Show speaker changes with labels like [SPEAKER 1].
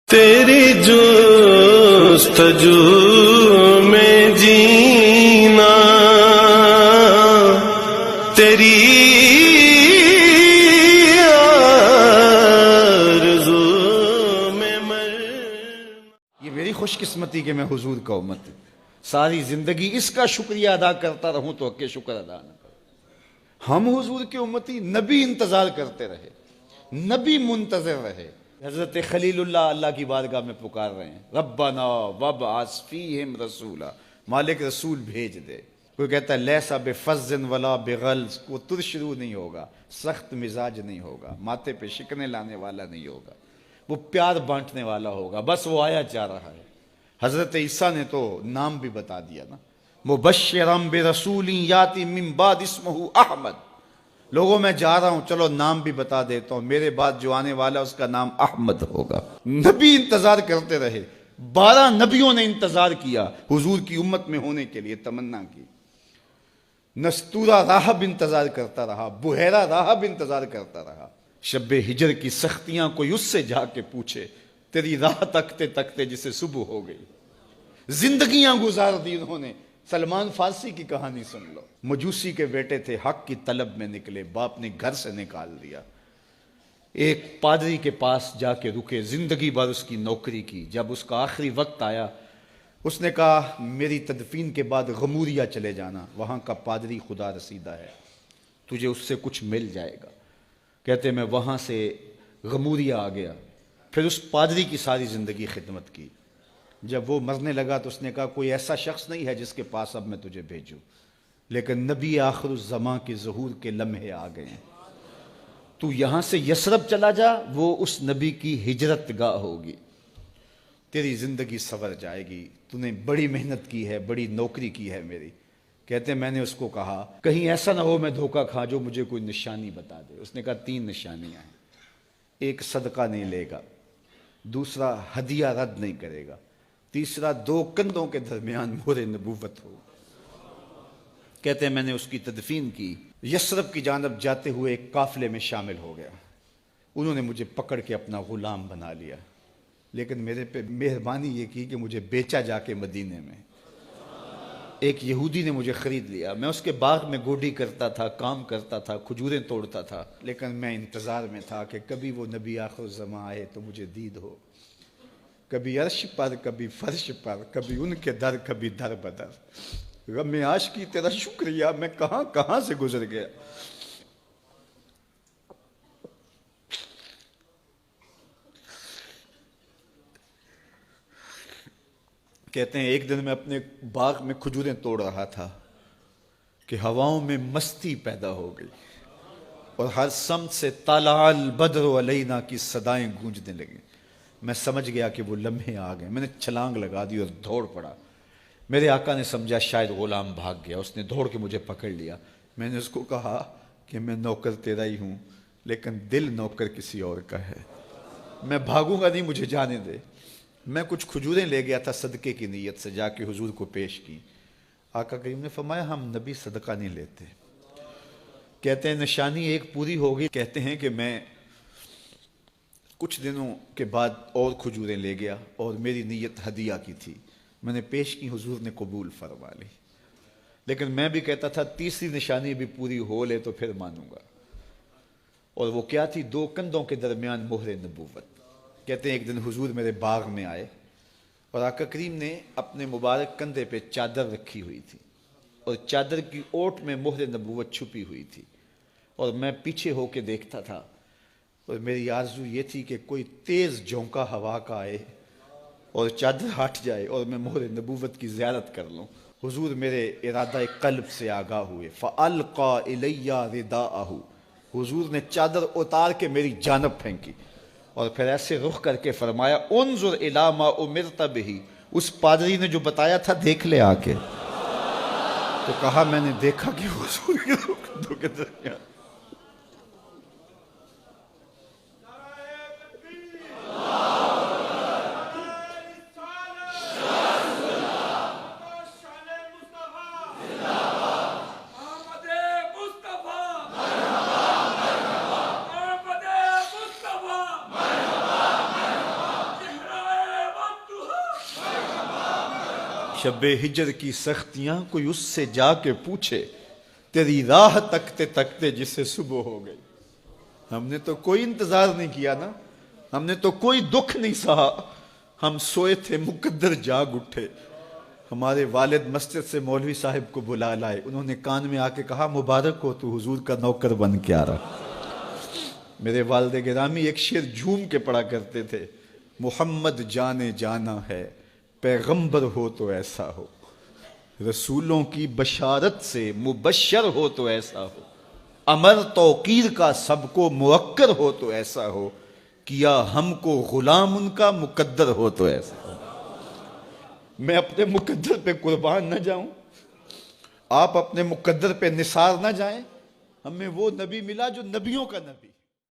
[SPEAKER 1] تیری جستجو میں جینا، تیری آرزو میں مرنا۔
[SPEAKER 2] یہ میری خوش قسمتی کہ میں حضور کا امت ہوں۔ ساری زندگی اس کا شکریہ ادا کرتا رہوں تو حق شکر ادا نہ کروں۔ ہم حضور کے امتی، نبی انتظار کرتے رہے، نبی منتظر رہے۔ حضرت خلیل اللہ کی بارگاہ میں پکار رہے ہیں، ربنا وابعث فیہم رسولا، مالک رسول بھیج دے۔ کوئی کہتا ہے لیسا بفظ ولا بغلظ، وہ ترشرو نہیں ہوگا، سخت مزاج نہیں ہوگا، ماتھے پہ شکنے لانے والا نہیں ہوگا، وہ پیار بانٹنے والا ہوگا، بس وہ آیا جا رہا ہے۔ حضرت عیسیٰ نے تو نام بھی بتا دیا نا، مبشرم برسول یاتی من بعد اسمہ احمد۔ لوگوں میں جا رہا ہوں، چلو نام بھی بتا دیتا ہوں، میرے بعد جو آنے والا اس کا نام احمد ہوگا۔ نبی انتظار کرتے رہے، 12 نبیوں نے انتظار کیا حضور کی امت میں ہونے کے لیے، تمنا کی۔ نستورہ راہب انتظار کرتا رہا، بحیرہ راہب انتظار کرتا رہا۔ شب ہجر کی سختیاں کوئی اس سے جا کے پوچھے، تیری راہ تکتے تکتے جسے صبح ہو گئی۔ زندگیاں گزار دی انہوں نے۔ سلمان فارسی کی کہانی سن لو، مجوسی کے بیٹے تھے، حق کی طلب میں نکلے، باپ نے گھر سے نکال دیا۔ ایک پادری کے پاس جا کے رکے، زندگی بھر اس کی نوکری کی۔ جب اس کا آخری وقت آیا، اس نے کہا میری تدفین کے بعد غموریا چلے جانا، وہاں کا پادری خدا رسیدہ ہے، تجھے اس سے کچھ مل جائے گا۔ کہتے میں وہاں سے غموریا آ گیا، پھر اس پادری کی ساری زندگی خدمت کی۔ جب وہ مرنے لگا تو اس نے کہا کوئی ایسا شخص نہیں ہے جس کے پاس اب میں تجھے بھیجوں، لیکن نبی آخر الزماں کے ظہور کے لمحے آ گئے ہیں، تو یہاں سے یثرب چلا جا، وہ اس نبی کی ہجرت گاہ ہوگی، تیری زندگی سنور جائے گی، تو نے بڑی محنت کی ہے، بڑی نوکری کی ہے میری۔ کہتے ہیں میں نے اس کو کہا کہیں ایسا نہ ہو میں دھوکہ کھا جو مجھے کوئی نشانی بتا دے۔ اس نے کہا 3 نشانیاں ہیں، ایک صدقہ نہیں لے گا، دوسرا ہدیہ رد نہیں کرے گا، تیسرا 2 کندھوں کے درمیان مہر نبوت ہو۔ کہتے ہیں میں نے اس کی تدفین کی، یثرب کی جانب جاتے ہوئے ایک قافلے میں شامل ہو گیا۔ انہوں نے مجھے پکڑ کے اپنا غلام بنا لیا، لیکن میرے پہ مہربانی یہ کی کہ مجھے بیچا جا کے مدینے میں۔ ایک یہودی نے مجھے خرید لیا، میں اس کے باغ میں گوڈی کرتا تھا، کام کرتا تھا، کھجوریں توڑتا تھا، لیکن میں انتظار میں تھا کہ کبھی وہ نبی آخر الزماں آئے تو مجھے دید ہو، کبھی عرش پر، کبھی فرش پر، کبھی ان کے در، کبھی در بدر۔ غم عاشقی تیرا شکریہ، میں کہاں کہاں سے گزر گیا۔ کہتے ہیں ایک دن میں اپنے باغ میں کھجوریں توڑ رہا تھا کہ ہواؤں میں مستی پیدا ہو گئی اور ہر سمت سے طلع البدر علینا کی صدائیں گونجنے لگیں۔ میں سمجھ گیا کہ وہ لمحے آ گئے، میں نے چھلانگ لگا دی اور دوڑ پڑا۔ میرے آقا نے سمجھا شاید غلام بھاگ گیا، اس نے دوڑ کے مجھے پکڑ لیا۔ میں نے اس کو کہا کہ میں نوکر تیرا ہی ہوں، لیکن دل نوکر کسی اور کا ہے، میں بھاگوں گا نہیں، مجھے جانے دے۔ میں کچھ کھجوریں لے گیا تھا صدقے کی نیت سے، جا کے حضور کو پیش کی۔ آقا کریم نے فرمایا ہم نبی صدقہ نہیں لیتے۔ کہتے ہیں نشانی ایک پوری ہو گئی۔ کہتے ہیں کہ میں کچھ دنوں کے بعد اور کھجوریں لے گیا اور میری نیت ہدیہ کی تھی، میں نے پیش کی، حضور نے قبول فرما لی۔ لیکن میں بھی کہتا تھا تیسری نشانی بھی پوری ہو لے تو پھر مانوں گا، اور وہ کیا تھی؟ 2 کندھوں کے درمیان مہر نبوت۔ کہتے ہیں ایک دن حضور میرے باغ میں آئے اور آقا کریم نے اپنے مبارک کندھے پہ چادر رکھی ہوئی تھی اور چادر کی اوٹ میں مہر نبوت چھپی ہوئی تھی، اور میں پیچھے ہو کے دیکھتا تھا، اور میری آرزو یہ تھی کہ کوئی تیز جھونکا ہوا کا آئے اور چادر ہٹ جائے اور میں مہر نبوت کی زیارت کر لوں۔ حضور میرے ارادہ قلب سے آگاہ ہوئے، فَأَلْقَى إِلَيَّ رِدَاءَهُ، حضور نے چادر اتار کے میری جانب پھینکی اور پھر ایسے رخ کر کے فرمایا انظر الی ما امرت بہ، اس پادری نے جو بتایا تھا دیکھ لے آ کے۔ تو کہا میں نے دیکھا کہ حضور کے کندھوں کے درمیان شب ہجر کی سختیاں کوئی اس سے جا کے پوچھے، تیری راہ تکتے تکتے جسے صبح ہو گئی۔ ہم نے تو کوئی انتظار نہیں کیا نا، ہم نے تو کوئی دکھ نہیں سہا، ہم سوئے تھے مقدر جاگ اٹھے۔ ہمارے والد مسجد سے مولوی صاحب کو بلا لائے، انہوں نے کان میں آ کے کہا مبارک ہو تو حضور کا نوکر بن کے آ رہا۔ میرے والد گرامی ایک شعر جھوم کے پڑھا کرتے تھے، محمد جانے جانا ہے، پیغمبر ہو تو ایسا ہو، رسولوں کی بشارت سے مبشر ہو تو ایسا ہو، امر توقیر کا سب کو موکر ہو تو ایسا ہو، کیا ہم کو غلام ان کا مقدر ہو تو ایسا ہو۔ میں اپنے مقدر پہ قربان نہ جاؤں، آپ اپنے مقدر پہ نثار نہ جائیں، ہمیں وہ نبی ملا جو نبیوں کا نبی۔